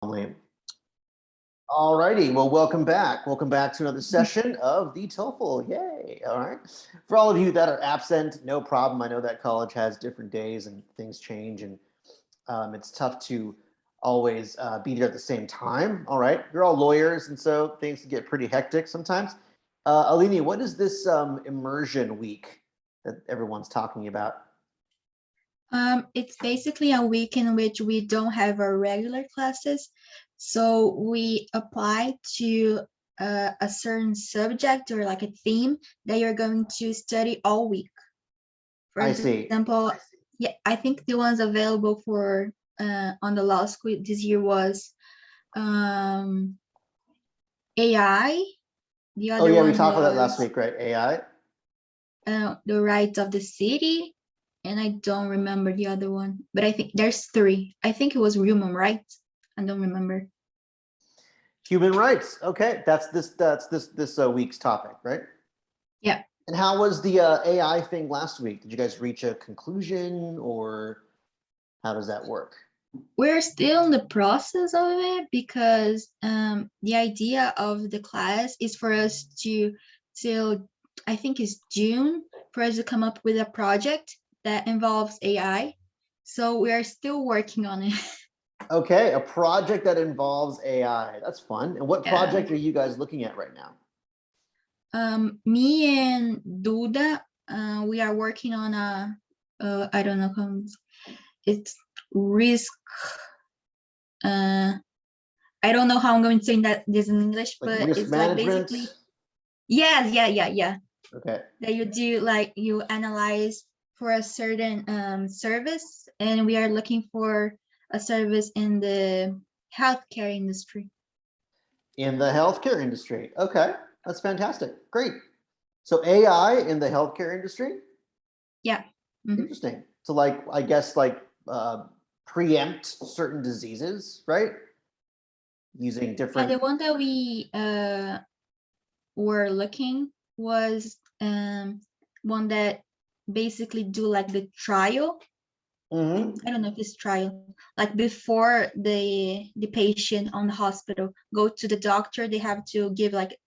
Only. All righty. Well, welcome back. Welcome back to another session of the TOEFL. Yay. All right. For all of you that are absent, no problem. I know that college has different days and things change, and it's tough to always be there at the same time. All right. You're all lawyers, and so things can get pretty hectic sometimes. Alini, what is this immersion week that everyone's talking about? It's basically a week in which we don't have our regular classes. So we apply to a certain subject or like a theme that you're going to study all week. For example, yeah, I think the ones available for on the law school this year was AI. The other we one talked about that was last week, right? AI. the rights of the city. And I don't remember the other one, but I think there's three. I think it was human rights. I don't remember. Human rights. Okay, that's this week's topic, right? Yeah. And how was the AI thing last week? Did you guys reach a conclusion, or how does that work? We're still in the process of it because the idea of the class is for us to, till I think it's June, for us to come up with a project that involves AI. So we are still working on it. Okay, a project that involves AI. That's fun. And what project are you guys looking at right now? Me and Duda, we are working on I don't know how it's risk. I don't know how I'm going to say this in English, Like but risk it's management? like basically, yeah. Okay. That you do, like you analyze for a certain service, and we are looking for a service in the healthcare industry. In the healthcare industry. Okay, that's fantastic. Great. So AI in the healthcare industry? Yeah. Mm-hmm. Interesting. So like, I guess like preempt certain diseases, right? Using different. Yeah, the one that we were looking was one that basically do like the trial. I don't know if it's trial, like before the patient on the hospital go to the doctor, they have to give like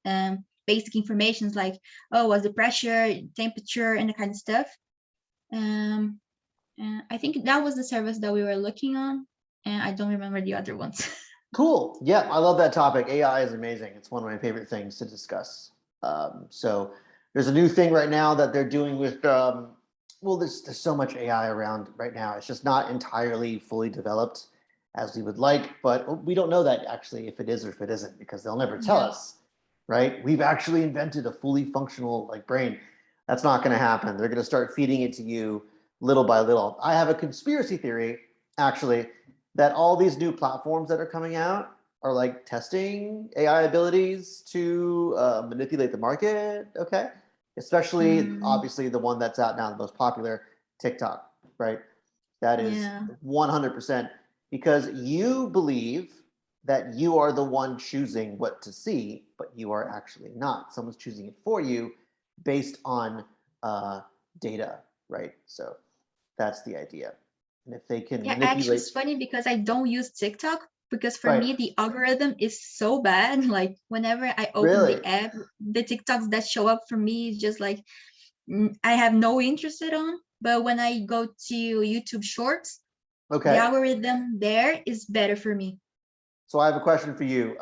basic informations like, oh, what's the pressure, temperature, and the kind of stuff. I think that was the service that we were looking on, and I don't remember the other ones. Cool. Yeah, I love that topic. AI is amazing. It's one of my favorite things to discuss. So there's a new thing right now that they're doing with, well, there's so much AI around right now. It's just not entirely fully developed as we would like, but we don't know that actually if it is or if it isn't, because they'll never tell us, right? We've actually invented a fully functional like brain. That's not going to happen. They're going to start feeding it to you little by little. I have a conspiracy theory, actually, that all these new platforms that are coming out are like testing AI abilities to manipulate the market, okay? Especially, obviously, the one that's out now, the most popular, TikTok, right? That is 100%, because you believe that you are the one choosing what to see, but you are actually not. Someone's choosing it for you based on data, right? So that's the idea. And if they can manipulate. Actually, it's funny because I don't use TikTok, because for me the algorithm is so bad. Like whenever I open the app, the TikToks that show up for me is just like I have no interest on. But when I go to YouTube Shorts, the algorithm there is better for me. So I have a question for you.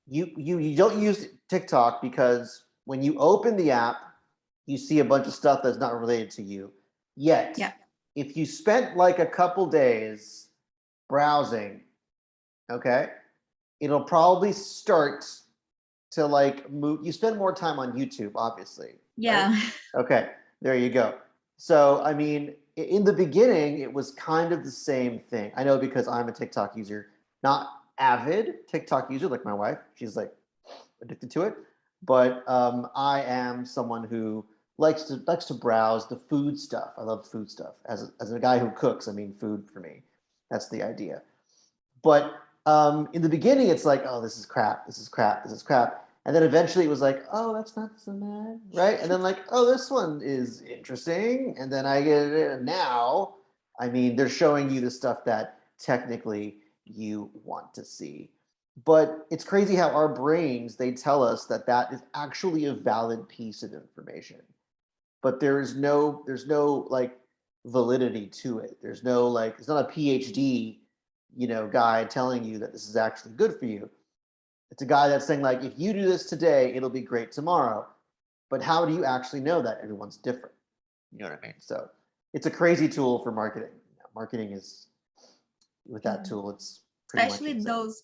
You don't use TikTok because when you open the app, you see a bunch of stuff that's not related to you. Yet, if you spent like a couple days browsing, okay, it'll probably start to like move. You spend more time on YouTube, obviously. Yeah. Right? Okay, there you go. So, I mean, in the beginning, it was kind of the same thing. I know because I'm a TikTok user, not avid TikTok user like my wife. She's like addicted to it. But I am someone who likes to browse the food stuff. I love food stuff. As a guy who cooks, I mean, food for me. That's the idea. But in the beginning, it's like, oh, this is crap. This is crap. This is crap. And then eventually it was like, oh, that's not so bad, right? And then like, oh, this one is interesting. And then I get it. And now, I mean, they're showing you the stuff that technically you want to see. But it's crazy how our brains, they tell us that that is actually a valid piece of information. But there's no like validity to it. There's no like, it's not a PhD, guy telling you that this is actually good for you. It's a guy that's saying like, if you do this today, it'll be great tomorrow. But how do you actually know that? Everyone's different. You know what I mean? So it's a crazy tool for marketing. Marketing is, with that Yeah. tool, it's pretty much Especially insane. those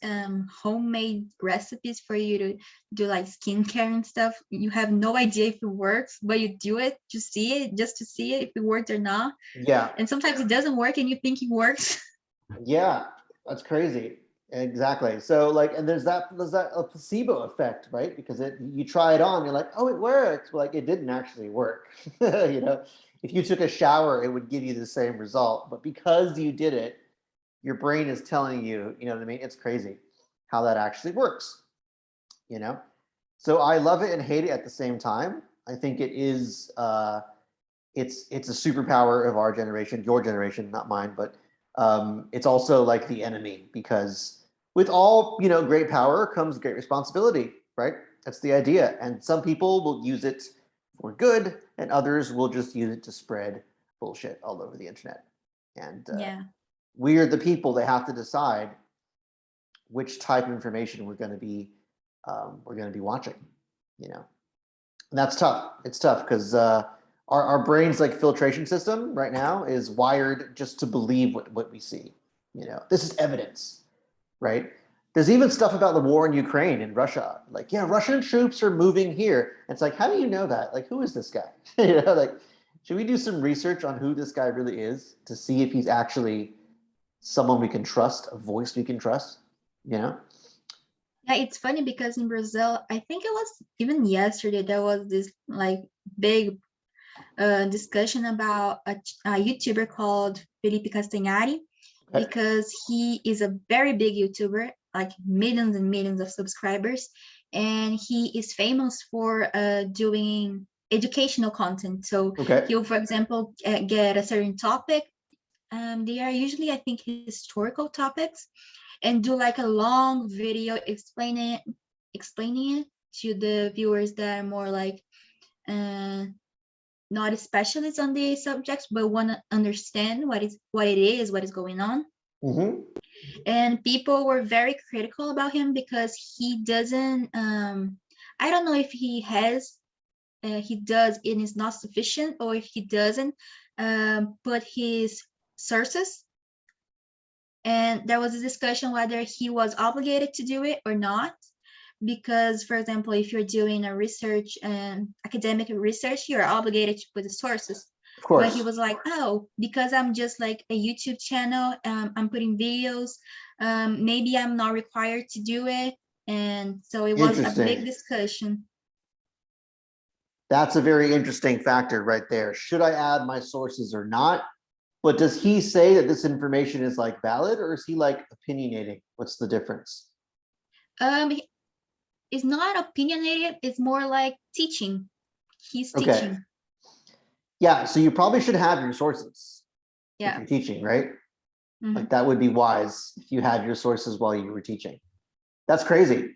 homemade recipes for you to do like skincare and stuff. You have no idea if it works, but you do it to see it, just to see it if it worked or not. Yeah, And sometimes it doesn't work and you think it works. yeah, that's crazy. Exactly. So like, and there's that a placebo effect, right? Because you try it on, you're like, oh, it works. Well, like it didn't actually work. If you took a shower, it would give you the same result. But because you did it, your brain is telling you, you know what I mean? It's crazy how that actually works, you know? So I love it and hate it at the same time. I think it is it's a superpower of our generation, your generation, not mine, but it's also like the enemy because with all great power comes great responsibility, right? That's the idea. And some people will use it for good, and others will just use it to spread bullshit all over the internet. And Yeah. we are the people that have to decide which type of information we're going to be watching. And that's tough. It's tough because our brain's like filtration system right now is wired just to believe what we see. This is evidence, right? There's even stuff about the war in Ukraine and Russia. Like, yeah, Russian troops are moving here. And it's like, how do you know that? Like, who is this guy? Like, should we do some research on who this guy really is to see if he's actually someone we can trust, a voice we can trust? You know? Yeah, it's funny because in Brazil, I think it was even yesterday, there was this like big discussion about a YouTuber called Felipe Castaneda, Okay. because he is a very big YouTuber, like millions and millions of subscribers, and he is famous for doing educational content. So Okay. he'll, for example, get a certain topic. They are usually, I think, historical topics, and do like a long video explaining it to the viewers that are more like uh, not specialists on the subjects, but want to understand what is going on. Mm-hmm. And people were very critical about him because he doesn't. I don't know if he does and is not sufficient, or if he doesn't put his sources. And there was a discussion whether he was obligated to do it or not, because, for example, if you're doing a research and academic research, you're obligated to put the sources. Of But he course. was like, oh, because I'm just like a YouTube channel, I'm putting videos, maybe I'm not required to do it. And so it was a big Interesting. discussion. That's a very interesting factor right there. Should I add my sources or not? But does he say that this information is like valid, or is he like opinionating? What's the difference? Um, it's not opinionated, it's more like teaching. He's Okay. teaching. Yeah. So you probably should have your sources if Yeah. you're teaching, right? Like Mhm. that would be wise if you had your sources while you were teaching. That's crazy.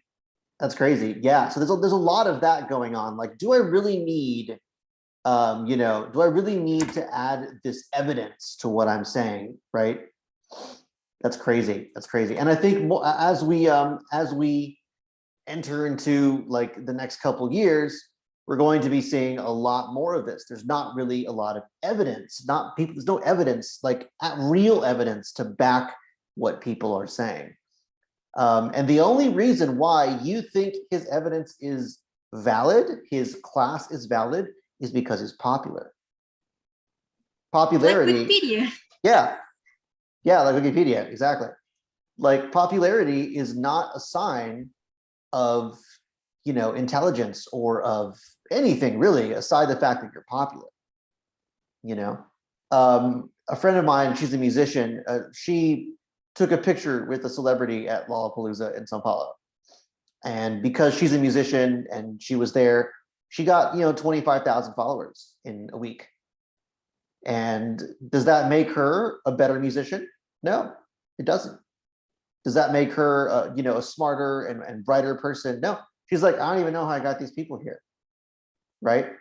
That's crazy. Yeah. So there's a lot of that going on. Like, do I really need do I really need to add this evidence to what I'm saying, right? That's crazy. That's crazy. And I think as we enter into like the next couple years, we're going to be seeing a lot more of this. There's not really a lot of evidence, not people, there's no evidence, like real evidence to back what people are saying. And the only reason why you think his evidence is valid, his class is valid, is because he's popular. Like Popularity, Wikipedia. yeah, yeah, like Wikipedia, exactly. Like popularity is not a sign of intelligence or of anything really, aside the fact that you're popular. You know, a friend of mine, she's a musician. She took a picture with a celebrity at Lollapalooza in Sao Paulo, and because she's a musician and she was there, she got 25,000 followers in a week. And does that make her a better musician? No, it doesn't. Does that make her, a smarter and brighter person? No, she's like, I don't even know how I got these people here, right?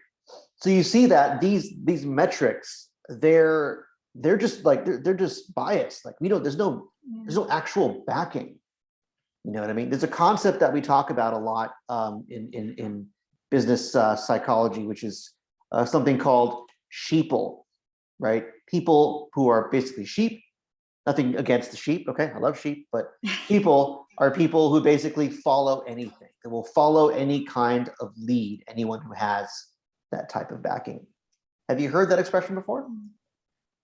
So you see that these metrics, they're just like they're just biased. Like there's no actual backing. You know what I mean? There's a concept that we talk about a lot in business psychology, which is something called sheeple, right? People who are basically sheep. Nothing against the sheep, okay? I love sheep, but people are people who basically follow anything. They will follow any kind of lead, anyone who has that type of backing. Have you heard that expression before?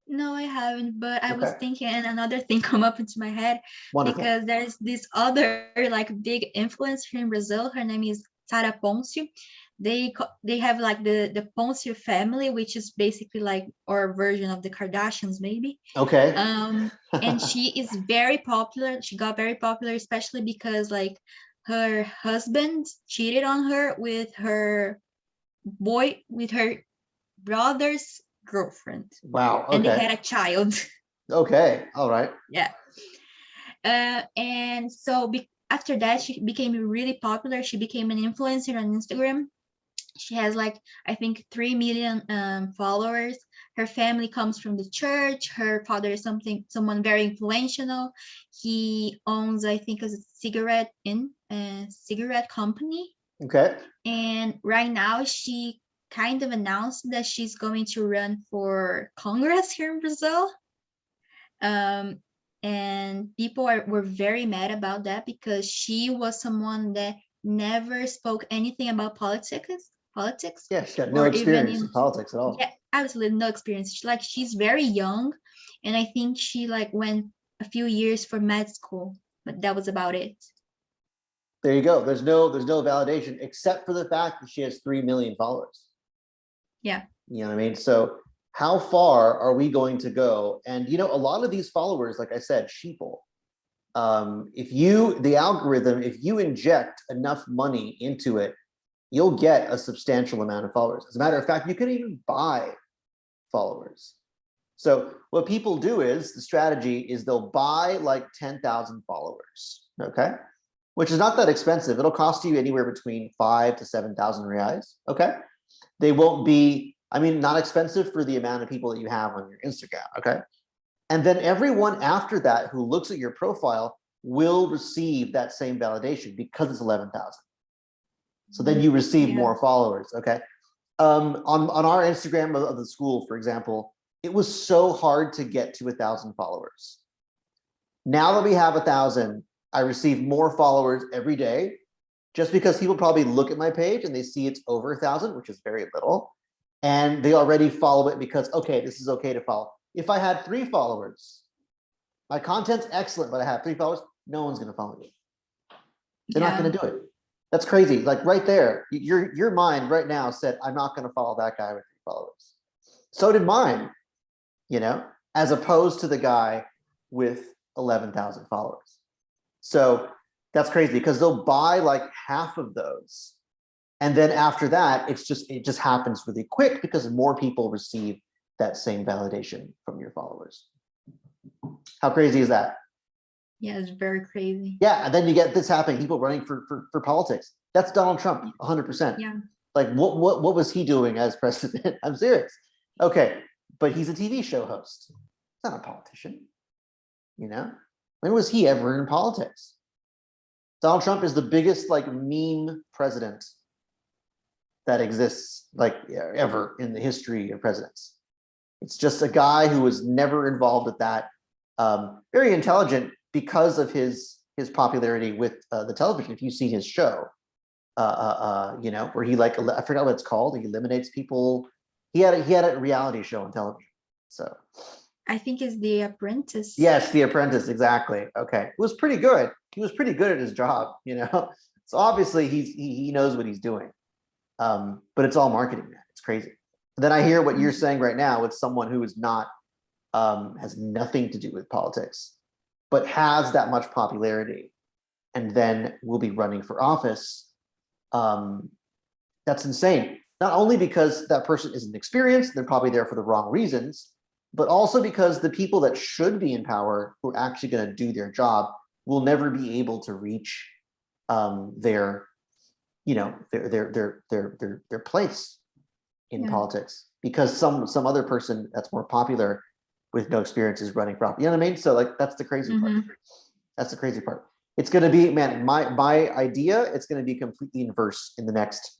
No, I haven't, but I was Okay. thinking, and another thing come up into my head. Wonderful. Because there's this other like big influencer in Brazil. Her name is Sara Poncio. They have like the Poncio family, which is basically like our version of the Kardashians, maybe. Okay. And she is very popular. She got very popular, especially because like her husband cheated on her with her brother's girlfriend. Wow. Okay. And they had a child. Okay. All right. Yeah. And so after that, she became really popular. She became an influencer on Instagram. She has like, I think 3 million followers. Her family comes from the church. Her father is someone very influential. He owns, I think, a cigarette company. Okay. And right now she kind of announced that she's going to run for Congress here in Brazil. And people were very mad about that because she was someone that never spoke anything about politics. Yeah, she had no experience in politics at all. Yeah, absolutely no experience. Like she's very young, and I think she like went a few years for med school, but that was about it. There you go. There's no validation except for the fact that she has 3 million followers. Yeah. You know what I mean? So how far are we going to go? And a lot of these followers, like I said, sheeple. If you inject enough money into it, you'll get a substantial amount of followers. As a matter of fact, you can even buy followers. So what people do is, the strategy is they'll buy like 10,000 followers, okay? Which is not that expensive. It'll cost you anywhere between 5,000 to 7,000 reais, okay? They won't be, not expensive for the amount of people that you have on your Instagram, okay? And then everyone after that who looks at your profile will receive that same validation because it's 11,000. So then you receive more followers, okay? On our Instagram of the school, for example, it was so hard to get to 1,000 followers. Now that we have 1,000, I receive more followers every day, just because people probably look at my page and they see it's over 1,000, which is very little, and they already follow it because, okay, this is okay to follow. If I had 3 followers, my content's excellent, but I have 3 followers, no one's going to follow you. They're not going to do it. That's crazy. Like right there, your mind right now said, I'm not going to follow that guy with 3 followers. So did mine, as opposed to the guy with 11,000 followers. So that's crazy because they'll buy like half of those. And then after that, it just happens really quick because more people receive that same validation from your followers. How crazy is that? Yeah, it's very crazy. Yeah, and then you get this happening, people running for politics. That's Donald Trump, 100%. Yeah. Like what was he doing as president? I'm serious. Okay, but he's a TV show host. He's not a politician. When was he ever in politics? Donald Trump is the biggest like meme president that exists like ever in the history of presidents. It's just a guy who was never involved with that. Very intelligent because of his popularity with the television. If you see his show, where he like, I forgot what it's called. He eliminates people. He had a reality show on television. So I think it's The Apprentice. Yes, The Apprentice, exactly. Okay, it was pretty good. He was pretty good at his job, So obviously he knows what he's doing. But it's all marketing, man. It's crazy. And then I hear what you're saying right now with someone who is not has nothing to do with politics, but has that much popularity, and then will be running for office. That's insane. Not only because that person isn't experienced, they're probably there for the wrong reasons, but also because the people that should be in power, who are actually going to do their job, will never be able to reach their, you know, their place in Yeah. politics, because some other person that's more popular with no experience is running for office. You know what I mean? So like that's the crazy part. That's the crazy part. It's going to be, man, my idea, it's going to be completely inverse in the next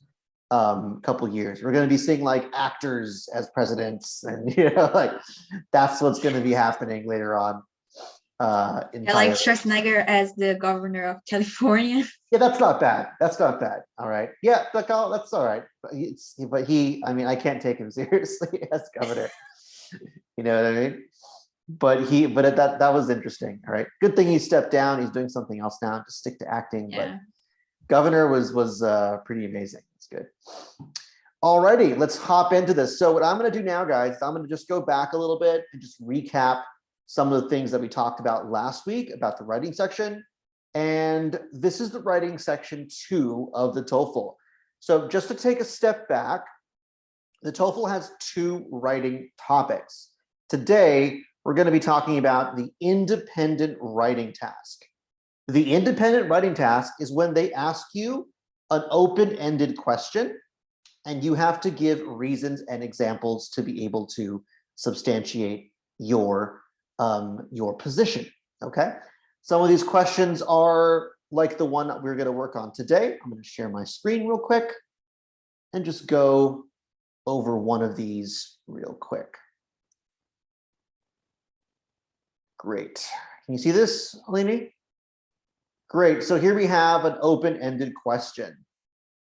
couple years. We're going to be seeing like actors as presidents, and you know, like that's what's going to be happening later on. Yeah, like Schwarzenegger as the governor of California. Yeah, that's not bad. That's not bad. All right. Yeah, that's all right. But he, I mean, I can't take him seriously as governor. You know what I mean? But that was interesting. All right. Good thing he stepped down. He's doing something else now to stick to acting. Yeah. But governor was pretty amazing. It's good. Alrighty, let's hop into this. So what I'm going to do now, guys, I'm going to just go back a little bit and just recap some of the things that we talked about last week about the writing section. And this is the writing section 2 of the TOEFL. So just to take a step back, the TOEFL has 2 writing topics. Today, we're going to be talking about the independent writing task. The independent writing task is when they ask you an open-ended question, and you have to give reasons and examples to be able to substantiate your position. Okay. Some of these questions are like the one that we're going to work on today. I'm going to share my screen real quick and just go over one of these real quick. Great. Can you see this, Alini? Great. So here we have an open-ended question.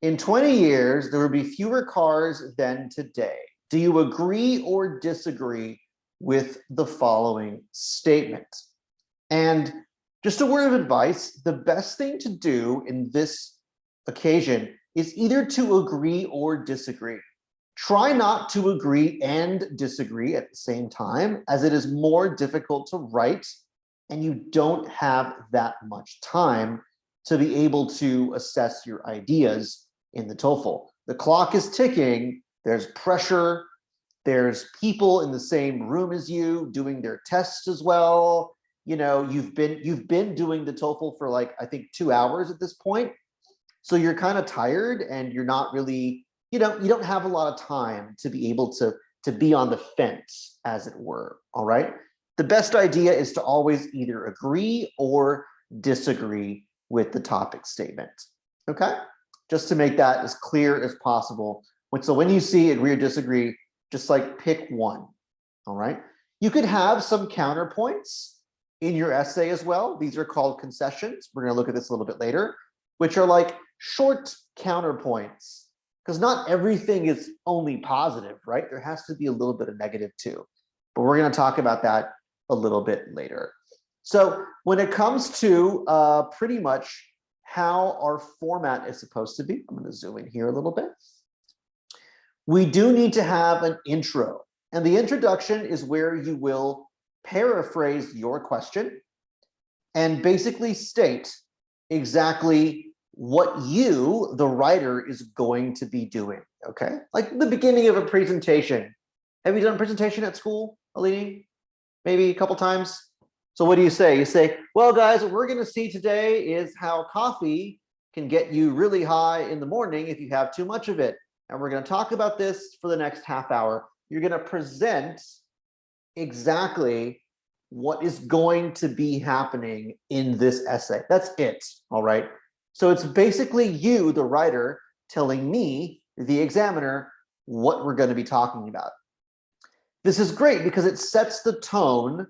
In 20 years, there will be fewer cars than today. Do you agree or disagree with the following statement? And just a word of advice, the best thing to do in this occasion is either to agree or disagree. Try not to agree and disagree at the same time, as it is more difficult to write and you don't have that much time to be able to assess your ideas in the TOEFL. The clock is ticking, there's pressure, there's people in the same room as you doing their tests as well. You know, you've been doing the TOEFL for like, I think 2 hours at this point. So you're kind of tired and you're not really, you don't have a lot of time to be able to be on the fence, as it were. All right. The best idea is to always either agree or disagree with the topic statement. Okay. Just to make that as clear as possible. So when you see agree or disagree, just like pick one. All right. You could have some counterpoints in your essay as well. These are called concessions. We're going to look at this a little bit later, which are like short counterpoints, because not everything is only positive, right? There has to be a little bit of negative too. But we're going to talk about that a little bit later. So when it comes to pretty much how our format is supposed to be, I'm going to zoom in here a little bit. We do need to have an intro. And the introduction is where you will paraphrase your question and basically state exactly what you, the writer, is going to be doing. Okay, like the beginning of a presentation. Have you done a presentation at school, Alini? Maybe a couple times. So what do you say? You say, well, guys, what we're going to see today is how coffee can get you really high in the morning if you have too much of it. And we're going to talk about this for the next half hour. You're going to present exactly what is going to be happening in this essay. That's it. All right. So it's basically you, the writer, telling me, the examiner, what we're going to be talking about. This is great because it sets the tone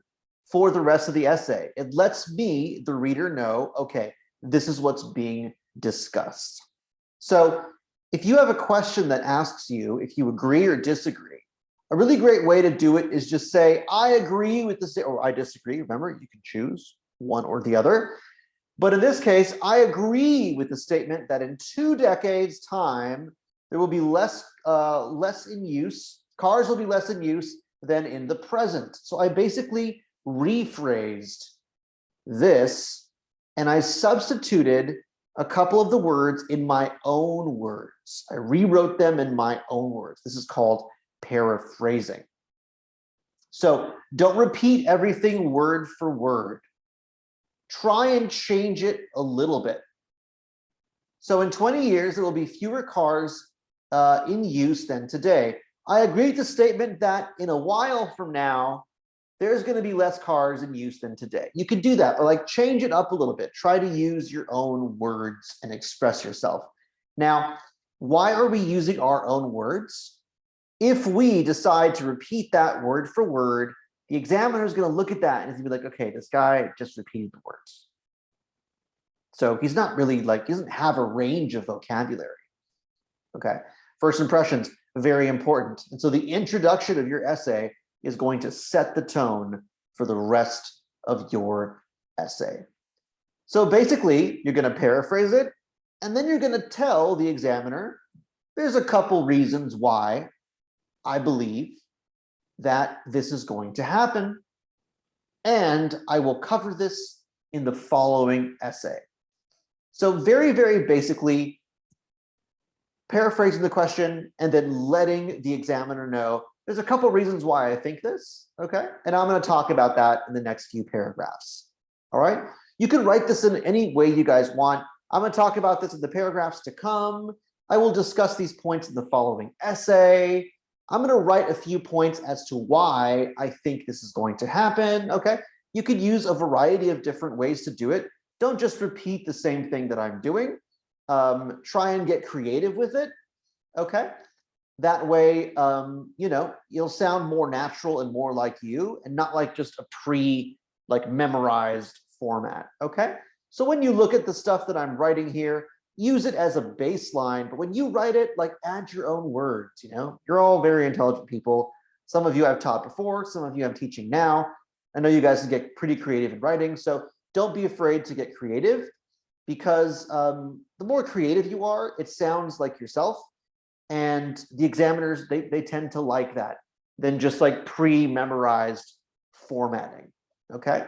for the rest of the essay. It lets me, the reader, know, okay, this is what's being discussed. So if you have a question that asks you if you agree or disagree, a really great way to do it is just say, I agree with this, or I disagree. Remember, you can choose one or the other. But in this case, I agree with the statement that in 2 decades' time, there will be less in use. Cars will be less in use than in the present. So I basically rephrased this, and I substituted a couple of the words in my own words. I rewrote them in my own words. This is called paraphrasing. So don't repeat everything word for word. try and change it a little bit. So in 20 years, there will be fewer cars in use than today. I agree with the statement that in a while from now, there's going to be less cars in use than today. You could do that, but like change it up a little bit. Try to use your own words and express yourself. Now, why are we using our own words? If we decide to repeat that word for word, the examiner is going to look at that and he's going to be like, okay, this guy just repeated the words. So he's not really like, he doesn't have a range of vocabulary. Okay. First impressions, very important. And so the introduction of your essay is going to set the tone for the rest of your essay. So basically, you're going to paraphrase it, and then you're going to tell the examiner, there's a couple reasons why I believe that this is going to happen, and I will cover this in the following essay. So very, very basically, paraphrasing the question and then letting the examiner know, there's a couple reasons why I think this, okay? And I'm going to talk about that in the next few paragraphs, all right? You can write this in any way you guys want. I'm going to talk about this in the paragraphs to come. I will discuss these points in the following essay. I'm going to write a few points as to why I think this is going to happen, okay? You could use a variety of different ways to do it. Don't just repeat the same thing that I'm doing. Try and get creative with it, okay? That way, you know, you'll sound more natural and more like you and not like just a memorized format, okay? So when you look at the stuff that I'm writing here, use it as a baseline, but when you write it, like add your own words, you know? You're all very intelligent people. Some of you I've taught before, some of you I'm teaching now. I know you guys can get pretty creative in writing, so don't be afraid to get creative because the more creative you are, it sounds like yourself. And the examiners, they tend to like that than just like pre-memorized formatting, okay?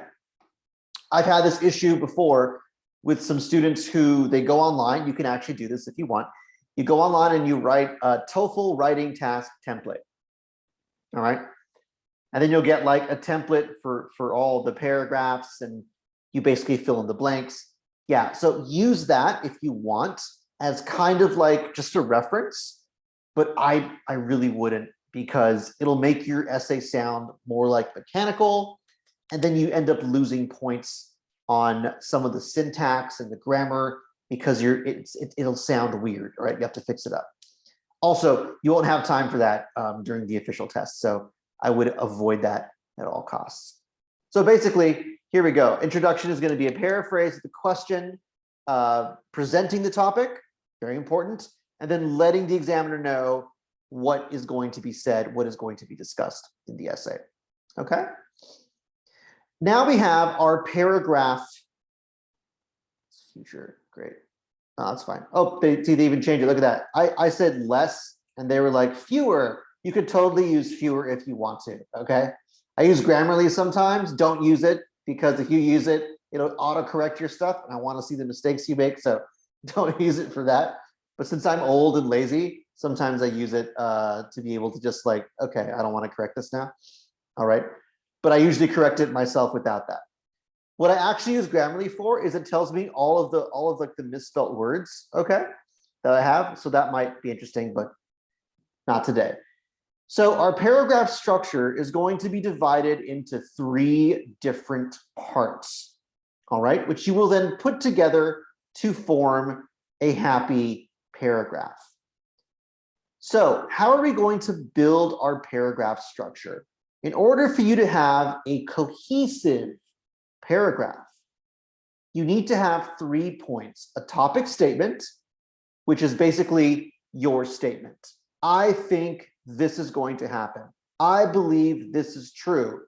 I've had this issue before with some students who they go online. You can actually do this if you want. You go online and you write a TOEFL writing task template, all right? And then you'll get like a template for all the paragraphs and you basically fill in the blanks. Yeah, so use that if you want as kind of like just a reference. But I really wouldn't because it'll make your essay sound more like mechanical, and then you end up losing points on some of the syntax and the grammar because it'll sound weird, right? You have to fix it up. Also, you won't have time for that during the official test, so I would avoid that at all costs. So basically, here we go. Introduction is going to be a paraphrase of the question, presenting the topic, very important, and then letting the examiner know what is going to be said, what is going to be discussed in the essay, okay? Now we have our paragraph future, great. Oh, that's fine. Oh, they even changed it, look at that. I said less, and they were like fewer. You could totally use fewer if you want to, okay? I use Grammarly sometimes, don't use it, because if you use it, it'll autocorrect your stuff, and I want to see the mistakes you make, so don't use it for that. But since I'm old and lazy, sometimes I use it to be able to just like, okay, I don't want to correct this now. All right. But I usually correct it myself without that. What I actually use Grammarly for is it tells me all of like the misspelt words, okay, that I have. So that might be interesting, but not today. So our paragraph structure is going to be divided into 3 different parts, all right, which you will then put together to form a happy paragraph. So how are we going to build our paragraph structure? In order for you to have a cohesive paragraph, you need to have 3 points: a topic statement, which is basically your statement. I think this is going to happen. I believe this is true.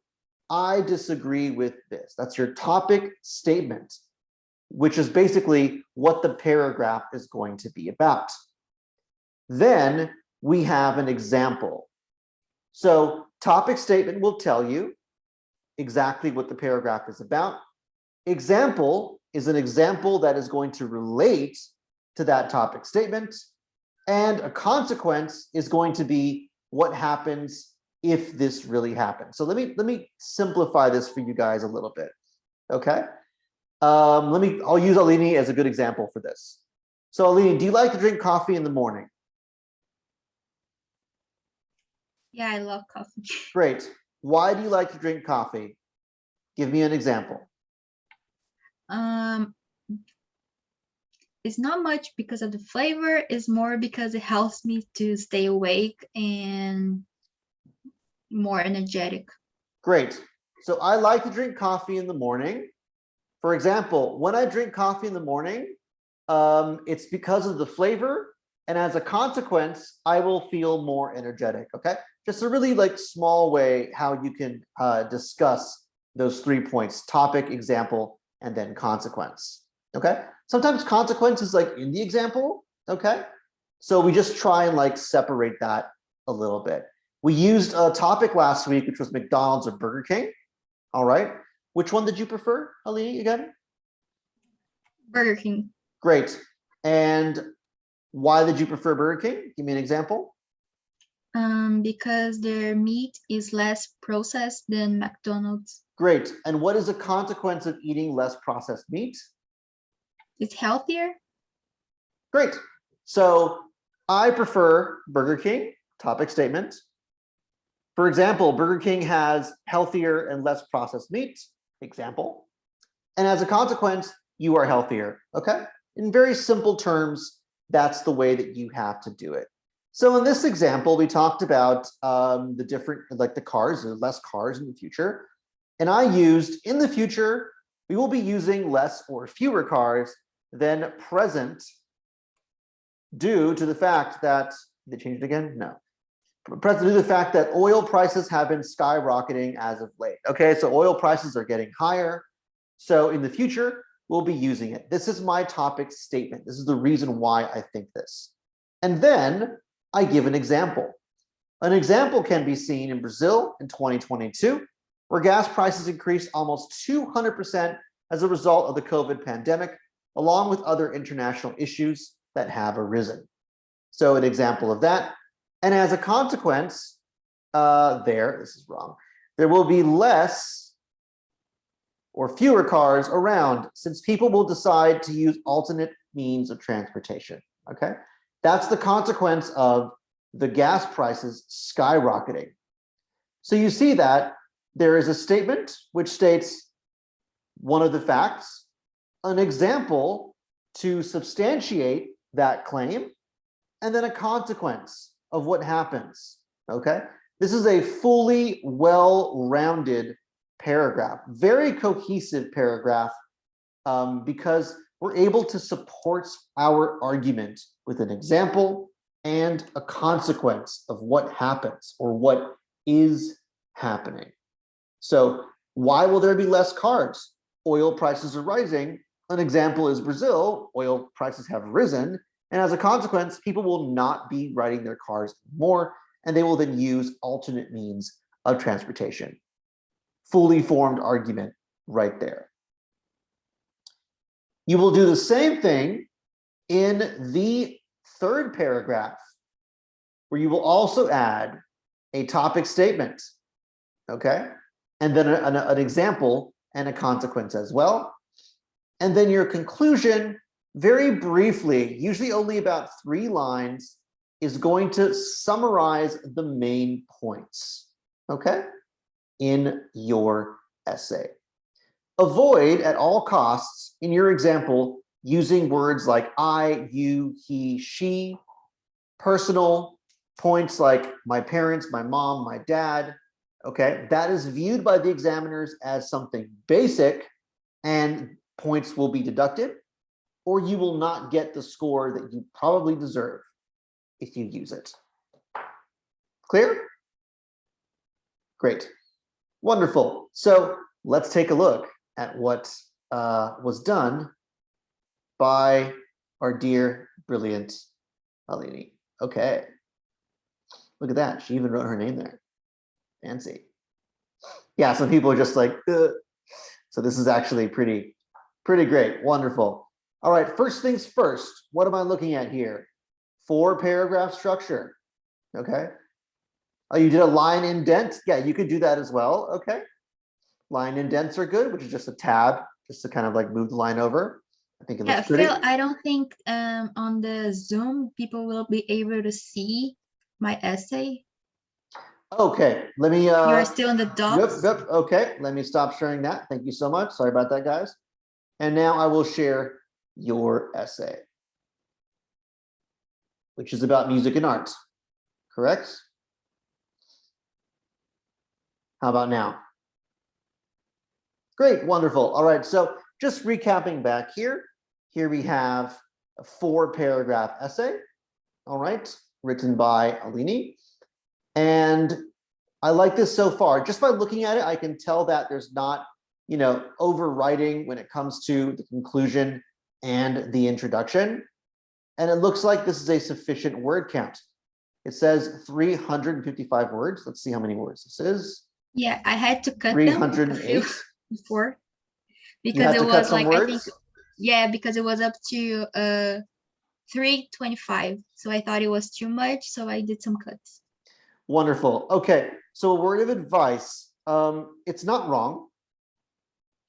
I disagree with this. That's your topic statement, which is basically what the paragraph is going to be about. Then we have an example. So topic statement will tell you exactly what the paragraph is about. Example is an example that is going to relate to that topic statement. And a consequence is going to be what happens if this really happens. So let me simplify this for you guys a little bit, okay? I'll use Alini as a good example for this. So Alini, do you like to drink coffee in the morning? Yeah, I love coffee. Great. Why do you like to drink coffee? Give me an example. Um, it's not much because of the flavor, it's more because it helps me to stay awake and more energetic. Great. So I like to drink coffee in the morning. For example, when I drink coffee in the morning, it's because of the flavor. And as a consequence, I will feel more energetic. Okay. Just a really like small way how you can discuss those 3 points: topic, example, and then consequence. Okay. Sometimes consequence is like in the example. Okay. So we just try and like separate that a little bit. We used a topic last week, which was McDonald's or Burger King. All right. Which one did you prefer, Ali, again? Burger King. Great. And why did you prefer Burger King? Give me an example. Because their meat is less processed than McDonald's. Great. And what is a consequence of eating less processed meat? It's healthier. Great. So I prefer Burger King, topic statement. For example, Burger King has healthier and less processed meat, example. And as a consequence, you are healthier, okay? In very simple terms, that's the way that you have to do it. So in this example, we talked about the different, like the cars, there are less cars in the future. And I used, in the future, we will be using less or fewer cars than present due to the fact that, they changed it again? No. Present due to the fact that oil prices have been skyrocketing as of late. Okay, so oil prices are getting higher. So in the future, we'll be using it. This is my topic statement. This is the reason why I think this. And then I give an example. An example can be seen in Brazil in 2022, where gas prices increased almost 200% as a result of the COVID pandemic, along with other international issues that have arisen. So an example of that. And as a consequence, this is wrong, there will be less or fewer cars around since people will decide to use alternate means of transportation, okay? That's the consequence of the gas prices skyrocketing. So you see that there is a statement which states one of the facts, an example to substantiate that claim, and then a consequence of what happens, okay? This is a fully well-rounded paragraph, very cohesive paragraph, because we're able to support our argument with an example and a consequence of what happens or what is happening. So why will there be less cars? Oil prices are rising. An example is Brazil. Oil prices have risen. And as a consequence, people will not be riding their cars more, and they will then use alternate means of transportation. Fully formed argument right there. You will do the same thing in the third paragraph, where you will also add a topic statement, okay? And then an example and a consequence as well. And then your conclusion, very briefly, usually only about 3 lines, is going to summarize the main points, okay, in your essay. Avoid at all costs, in your example, using words like I, you, he, she, personal points like my parents, my mom, my dad, okay? That is viewed by the examiners as something basic, and points will be deducted, or you will not get the score that you probably deserve if you use it. Clear? Great. Wonderful. So let's take a look at what was done by our dear, brilliant Alini. Okay. Look at that. She even wrote her name there. Fancy. Yeah, some people are just like, ugh. So this is actually pretty great. Wonderful. All right, first things first. What am I looking at here? 4-paragraph structure. Okay. Oh, you did a line indent? Yeah, you could do that as well. Okay. Line indents are good, which is just a tab just to kind of like move the line over. I think it Yeah, looks pretty. Phil, I don't think on the Zoom people will be able to see my essay. Okay, let me, If you're still in the docs. yep, okay, let me stop sharing that. Thank you so much. Sorry about that, guys. And now I will share your essay, which is about music and art, correct? How about now? Great, wonderful. All right, so just recapping back here, here we have a 4-paragraph essay, all right, written by Alini. And I like this so far. Just by looking at it, I can tell that there's not, you know, overwriting when it comes to the conclusion and the introduction. And it looks like this is a sufficient word count. It says 355 words. Let's see how many words this is. Yeah, I had to cut them a few 308. before You because had it to cut was some like, I think, words. yeah, because it was up to 325. So I thought it was too much, so I did some cuts. Wonderful. Okay, so a word of advice. It's not wrong.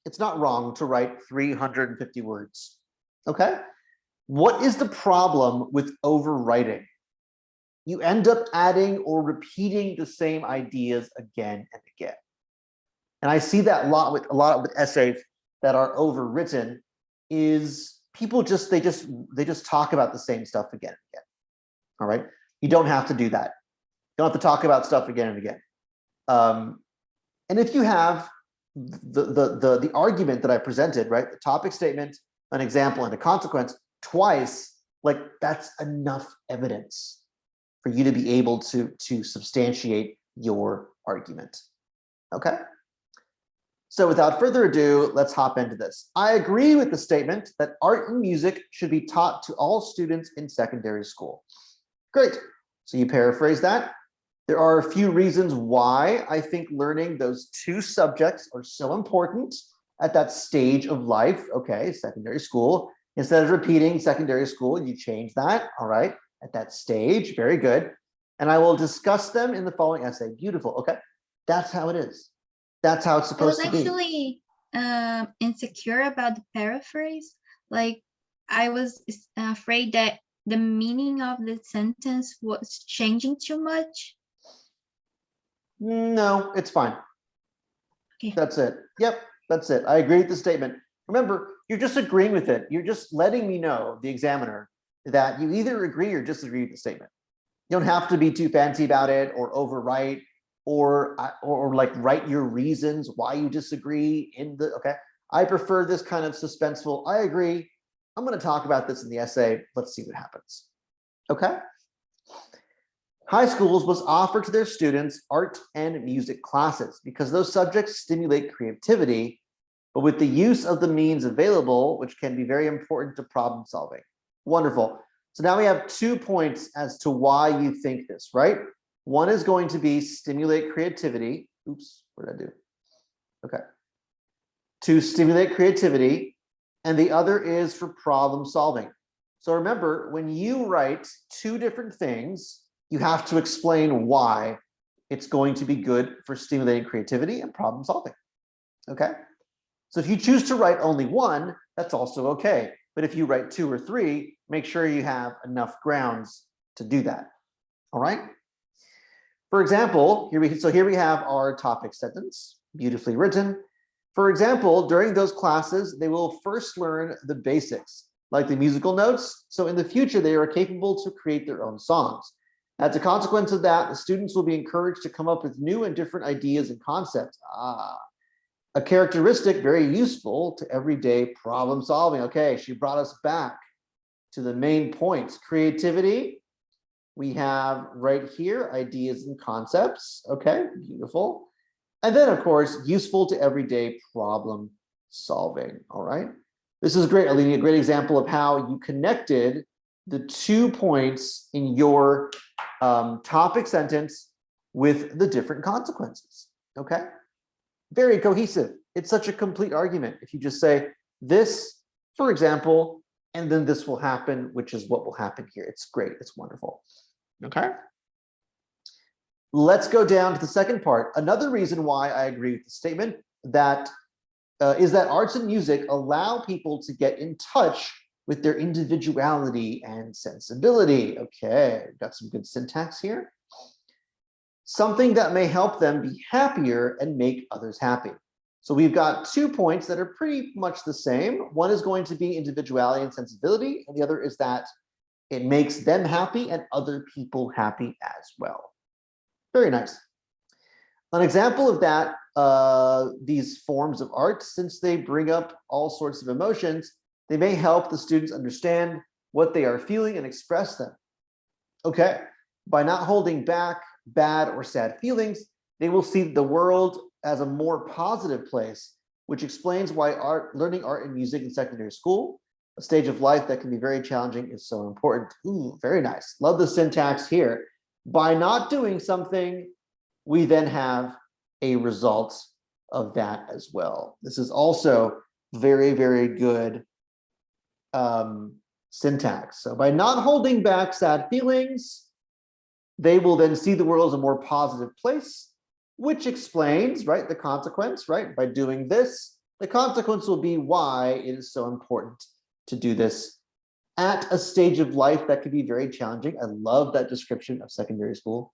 It's not wrong to write 350 words. Okay. What is the problem with overwriting? You end up adding or repeating the same ideas again and again. And I see that a lot with essays that are overwritten. Is people just they just talk about the same stuff again and again. All right. You don't have to do that. You don't have to talk about stuff again and again. And if you have the argument that I presented, right, the topic statement, an example, and a consequence twice, like that's enough evidence for you to be able to substantiate your argument. Okay. So without further ado, let's hop into this. I agree with the statement that art and music should be taught to all students in secondary school. Great. So you paraphrase that. There are a few reasons why I think learning those 2 subjects are so important at that stage of life. Okay, secondary school. Instead of repeating secondary school, you change that. All right, at that stage. Very good. And I will discuss them in the following essay. Beautiful. Okay, that's how it is. That's how it's I was supposed to be. actually insecure about the paraphrase. Like, I was afraid that the meaning of the sentence was changing too much. No, it's fine. Okay. That's it. Yep, that's it. I agree with the statement. Remember, you're just agreeing with it. You're just letting me know, the examiner, that you either agree or disagree with the statement. You don't have to be too fancy about it or overwrite or like write your reasons why you disagree in the, okay. I prefer this kind of suspenseful, I agree. I'm going to talk about this in the essay. Let's see what happens. Okay. High schools must offer to their students art and music classes because those subjects stimulate creativity, but with the use of the means available, which can be very important to problem solving. Wonderful. So now we have 2 points as to why you think this, right? One is going to be stimulate creativity. Oops, what did I do? Okay. To stimulate creativity, and the other is for problem solving. So remember, when you write 2 different things, you have to explain why it's going to be good for stimulating creativity and problem solving. Okay. So if you choose to write only one, that's also okay. But if you write 2 or 3, make sure you have enough grounds to do that. All right. For example, here we have our topic sentence, beautifully written. For example, during those classes, they will first learn the basics, like the musical notes. So in the future, they are capable to create their own songs. As a consequence of that, the students will be encouraged to come up with new and different ideas and concepts. A characteristic very useful to everyday problem solving. Okay, she brought us back to the main points. Creativity, we have right here, ideas and concepts. Okay, beautiful. And then, of course, useful to everyday problem solving. All right. This is great, Alini, a great example of how you connected the 2 points in your topic sentence with the different consequences. Okay. Very cohesive. It's such a complete argument. If you just say this, for example, and then this will happen, which is what will happen here. It's great. It's wonderful. Okay. Let's go down to the second part. Another reason why I agree with the statement that is that arts and music allow people to get in touch with their individuality and sensibility. Okay, got some good syntax here. Something that may help them be happier and make others happy. So we've got 2 points that are pretty much the same. One is going to be individuality and sensibility, and the other is that it makes them happy and other people happy as well. Very nice. An example of that, these forms of art, since they bring up all sorts of emotions, they may help the students understand what they are feeling and express them. Okay, by not holding back bad or sad feelings, they will see the world as a more positive place, which explains why learning art and music in secondary school, a stage of life that can be very challenging, is so important. Ooh, very nice. Love the syntax here. By not doing something, we then have a result of that as well. This is also very, very good syntax. So by not holding back sad feelings, they will then see the world as a more positive place, which explains, right, the consequence, right? By doing this, the consequence will be why it is so important to do this at a stage of life that can be very challenging. I love that description of secondary school.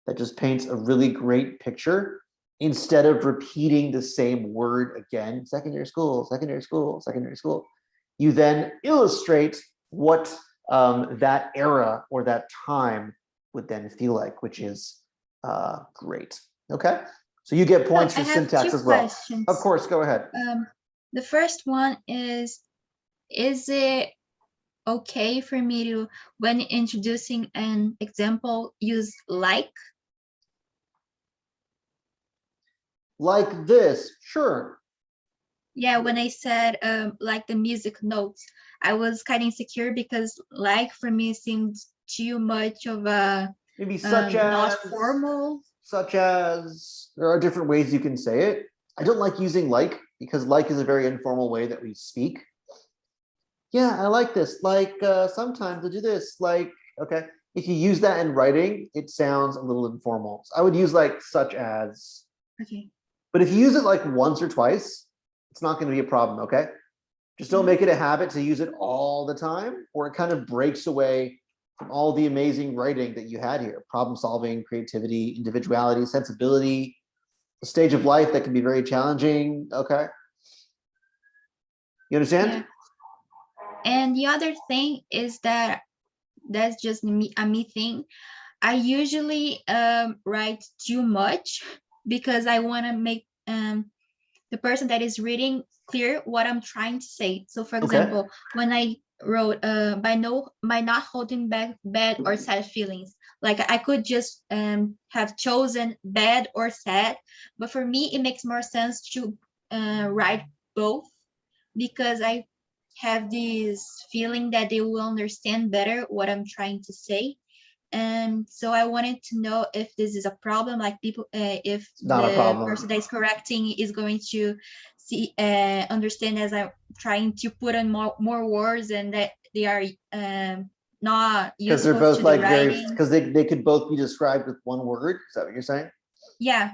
That just paints a really great picture instead of repeating the same word again, secondary school, secondary school, secondary school. You then illustrate what that era or that time would then feel like, which is great. Okay, so you get points I for have syntax two as well. questions. Of course, go ahead. The first one is it okay for me to, when introducing an example, use like? Like this, sure. Yeah, when I said like the music notes, I was kind of insecure because like for me seemed too much of a Maybe such as, not formal. there are different ways you can say it. I don't like using like because like is a very informal way that we speak. Yeah, I like this. Like sometimes I do this. Like, okay. If you use that in writing, it sounds a little informal. So I would use like such as. Okay. But if you use it like once or twice, it's not going to be a problem, okay? Just don't make it a habit to use it all the time, or it kind of breaks away from all the amazing writing that you had here. Problem solving, creativity, individuality, sensibility, a stage of life that can be very challenging, okay? You understand? Yeah. And the other thing is that's just a me thing. I usually write too much because I want to make the person that is reading clear what I'm trying to say. So for example, when I wrote by not holding back bad or sad feelings, like I could just have chosen bad or sad, but for me it makes more sense to write both because I have this feeling that they will understand better what I'm trying to say. And so I wanted to know if this is a problem, like people, if Not a the problem. person that is correcting is going to see, understand as I'm trying to put in more words and that they are not Because they're useful both to the like very, writing. because they could both be described with one word. Is that what you're saying? Yeah.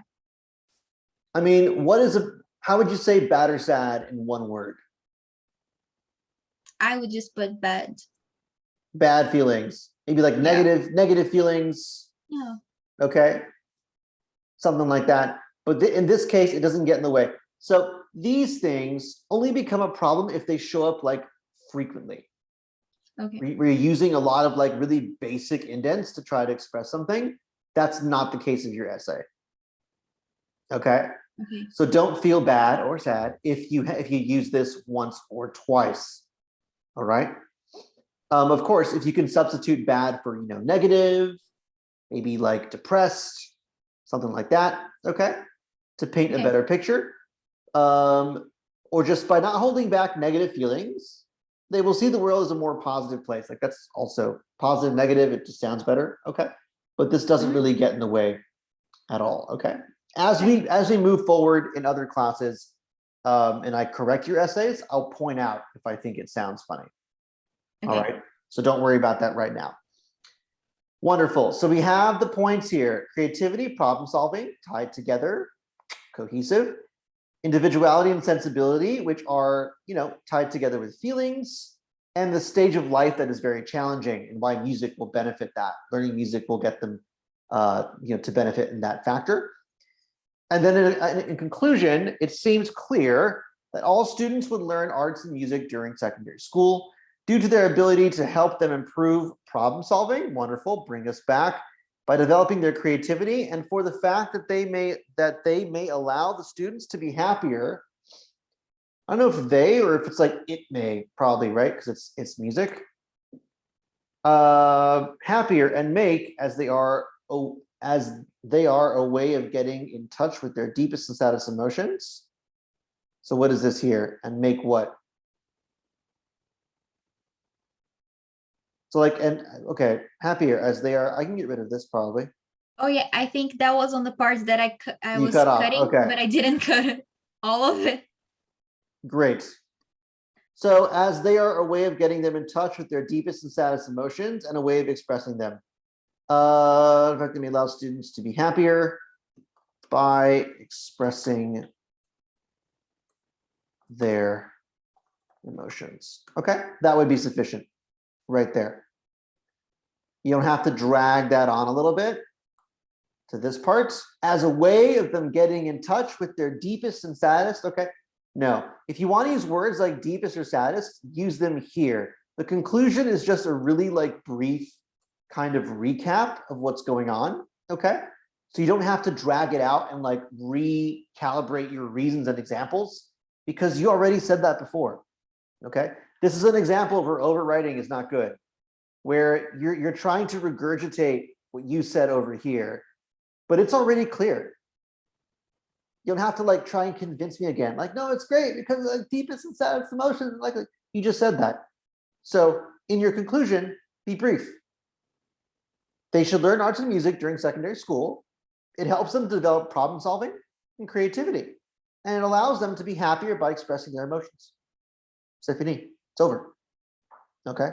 I mean, how would you say bad or sad in one word? I would just put bad. Bad feelings, maybe like negative feelings. Yeah. Okay, something like that. But in this case, it doesn't get in the way. So these things only become a problem if they show up like frequently. Okay. Where you're using a lot of like really basic indents to try to express something. That's not the case of your essay. Okay. Okay. So don't feel bad or sad if you use this once or twice. All right. Of course, if you can substitute bad for negative, maybe like depressed, something like that. Okay, to paint a better picture, or just by not holding back negative feelings, they will see the world as a more positive place. Like that's also positive, negative. It just sounds better. Okay, but this doesn't really get in the way at all. Okay, as we move forward in other classes, and I correct your essays, I'll point out if I think it sounds funny. Okay. All right, so don't worry about that right now. Wonderful. So we have the points here: creativity, problem solving, tied together, cohesive. individuality and sensibility, which are, tied together with feelings, and the stage of life that is very challenging, and why music will benefit that. Learning music will get them, to benefit in that factor. And then in conclusion, it seems clear that all students would learn arts and music during secondary school due to their ability to help them improve problem solving. Wonderful, bring us back, by developing their creativity, and for the fact that they may allow the students to be happier. I don't know if they, or if it's like it may, probably, right? Because it's music. Happier, and make, as they are a way of getting in touch with their deepest and saddest emotions. So what is this here? And make what? So okay, happier as they are. I can get rid of this probably. Oh yeah, I think that was on the parts that I You was cut off, cutting, okay. but I didn't cut all of it. Great. So as they are a way of getting them in touch with their deepest and saddest emotions, and a way of expressing them. In fact, they may allow students to be happier by expressing their emotions. Okay, that would be sufficient right there. You don't have to drag that on a little bit to this part, as a way of them getting in touch with their deepest and saddest. Okay, no, if you want to use words like deepest or saddest, use them here. The conclusion is just a really brief kind of recap of what's going on. Okay, so you don't have to drag it out and recalibrate your reasons and examples, because you already said that before. Okay, this is an example of where overwriting is not good, where you're trying to regurgitate what you said over here, but it's already clear. You don't have to try and convince me again. No, it's great because the deepest and saddest emotions, you just said that. So in your conclusion, be brief. They should learn arts and music during secondary school. It helps them develop problem solving and creativity, and it allows them to be happier by expressing their emotions. C'est fini. It's over. Okay.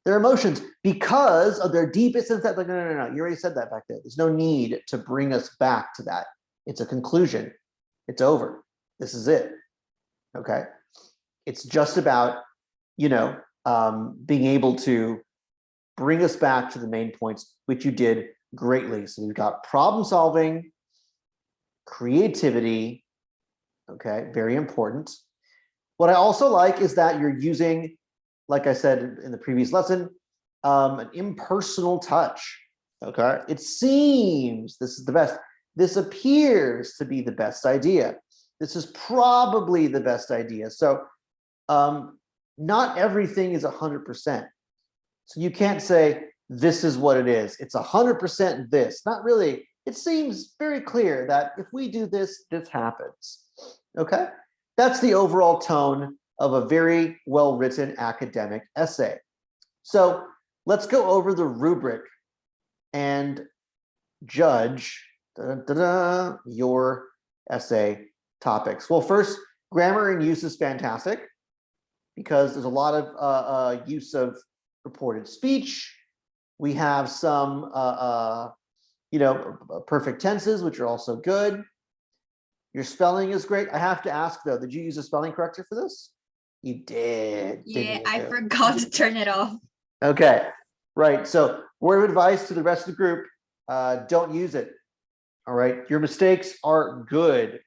Their emotions, because of their deepest and no. You already said that back there. There's no need to bring us back to that. It's a conclusion. It's over. This is it. Okay. It's just about, being able to bring us back to the main points, which you did greatly. So we've got problem solving, creativity. Okay. Very important. What I also like is that you're using, like I said in the previous lesson, an impersonal touch. Okay, it seems this is the best. This appears to be the best idea. This is probably the best idea. So not everything is 100%. So you can't say this is what it is. It's 100% this. Not really. It seems very clear that if we do this, this happens. Okay, that's the overall tone of a very well-written academic essay. So let's go over the rubric and judge your essay topics. Well, first, grammar and use is fantastic because there's a lot of use of reported speech. We have some, perfect tenses, which are also good. Your spelling is great. I have to ask though, did you use a spelling corrector for this? You did. Yeah, I forgot to turn it off. Okay, right. So word of advice to the rest of the group, don't use it. All right, your mistakes are good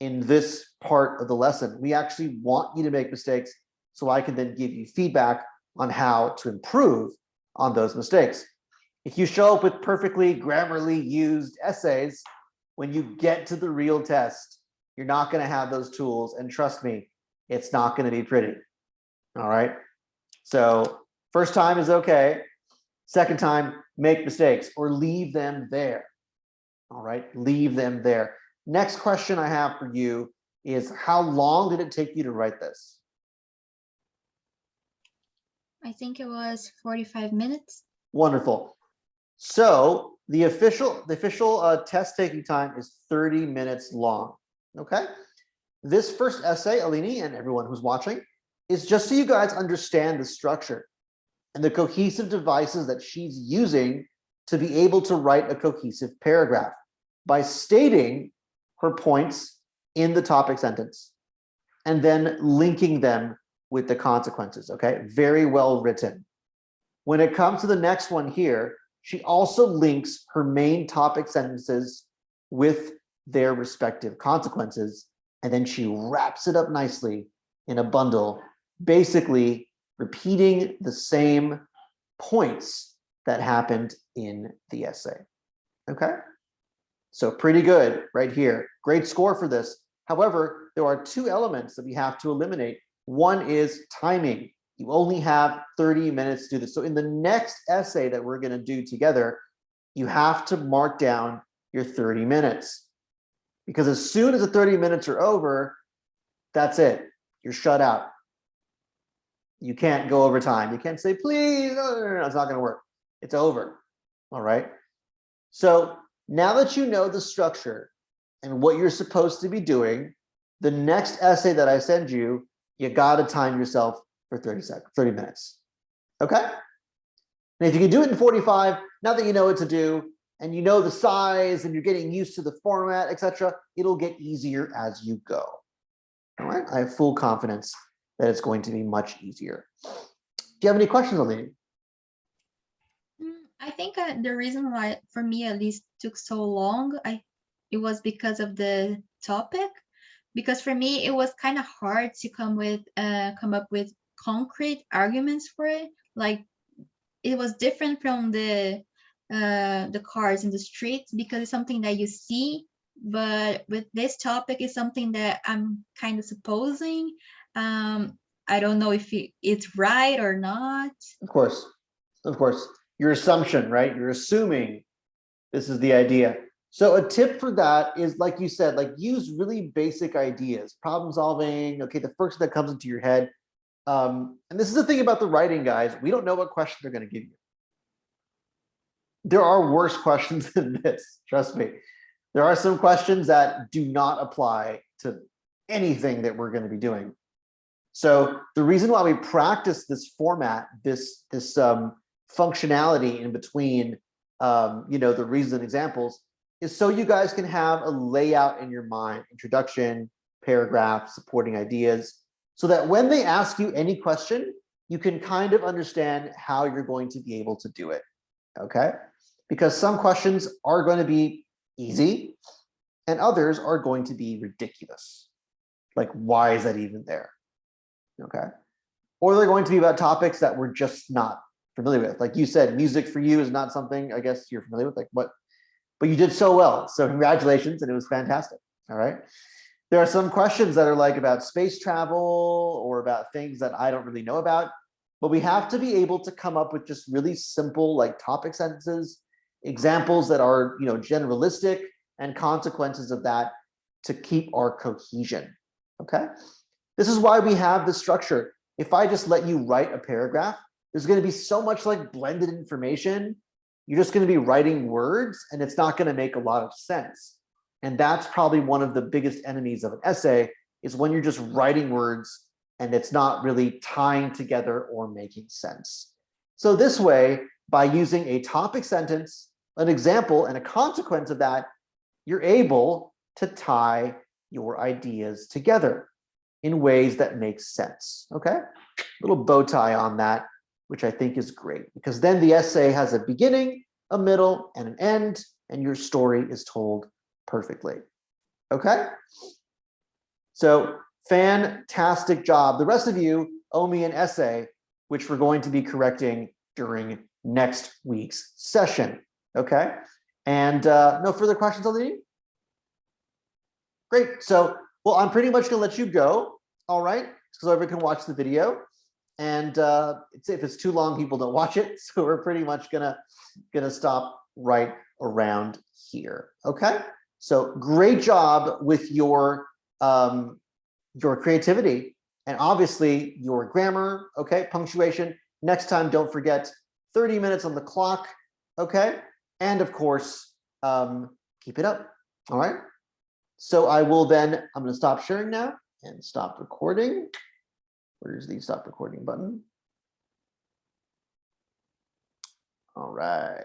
in this part of the lesson. We actually want you to make mistakes so I can then give you feedback on how to improve on those mistakes. If you show up with perfectly grammarly used essays, when you get to the real test, you're not going to have those tools. And trust me, it's not going to be pretty. All right. So first time is okay. Second time, make mistakes or leave them there. All right. Leave them there. Next question I have for you is, how long did it take you to write this? I think it was 45 minutes. Wonderful. So the official test taking time is 30 minutes long. Okay. This first essay, Alini and everyone who's watching, is just so you guys understand the structure and the cohesive devices that she's using to be able to write a cohesive paragraph by stating her points in the topic sentence and then linking them with the consequences, okay? Very well written. When it comes to the next one here, she also links her main topic sentences with their respective consequences, and then she wraps it up nicely in a bundle, basically repeating the same points that happened in the essay. Okay? So pretty good right here. Great score for this. However, there are two elements that we have to eliminate. One is timing. You only have 30 minutes to do this. So in the next essay that we're going to do together, you have to mark down your 30 minutes. Because as soon as the 30 minutes are over, that's it. You're shut out. You can't go over time. You can't say, please, no, it's not going to work. It's over. All right. So now that you know the structure and what you're supposed to be doing, the next essay that I send you, you got to time yourself for 30 minutes. Okay? And if you can do it in 45, now that you know what to do and you know the size and you're getting used to the format, etc., it'll get easier as you go. All right? I have full confidence that it's going to be much easier. Do you have any questions, Aline? I think the reason why, for me at least, took so long, it was because of the topic. Because for me, it was kind of hard to come up with concrete arguments for it. Like, it was different from the cars in the streets, because it's something that you see. But with this topic, it's something that I'm kind of supposing. I don't know if it's right or not. Of course. Your assumption, right? You're assuming this is the idea. So a tip for that is, like you said, like use really basic ideas, problem solving. Okay, the first that comes into your head. And this is the thing about the writing, guys. We don't know what question they're going to give you. There are worse questions than this. Trust me. There are some questions that do not apply to anything that we're going to be doing. So the reason why we practice this format, this functionality in between, the reasons and examples, is so you guys can have a layout in your mind: introduction, paragraph, supporting ideas, so that when they ask you any question, you can kind of understand how you're going to be able to do it. Okay? Because some questions are going to be easy and others are going to be ridiculous. Like, why is that even there? Okay. Or they're going to be about topics that we're just not familiar with. Like you said, music for you is not something I guess you're familiar with. Like, what? But you did so well. So congratulations, and it was fantastic. All right. There are some questions that are like about space travel or about things that I don't really know about, but we have to be able to come up with just really simple like topic sentences, examples that are, generalistic, and consequences of that to keep our cohesion. Okay. This is why we have the structure. If I just let you write a paragraph, there's going to be so much like blended information. You're just going to be writing words and it's not going to make a lot of sense. And that's probably one of the biggest enemies of an essay, is when you're just writing words and it's not really tying together or making sense. So this way, by using a topic sentence, an example, and a consequence of that, you're able to tie your ideas together in ways that make sense. Okay? Little bow tie on that, which I think is great, because then the essay has a beginning, a middle, and an end, and your story is told perfectly. Okay? So fantastic job. The rest of you owe me an essay, which we're going to be correcting during next week's session. Okay? And no further questions on the meeting? Great. So, well, I'm pretty much going to let you go. All right? So everyone can watch the video. And if it's too long, people don't watch it. So we're pretty much gonna stop right around here. Okay. So great job with your creativity and obviously your grammar. Okay. Punctuation. Next time, don't forget 30 minutes on the clock. Okay. And of course, keep it up. All right. So I'm going to stop sharing now and stop recording. Where's the stop recording button? All right.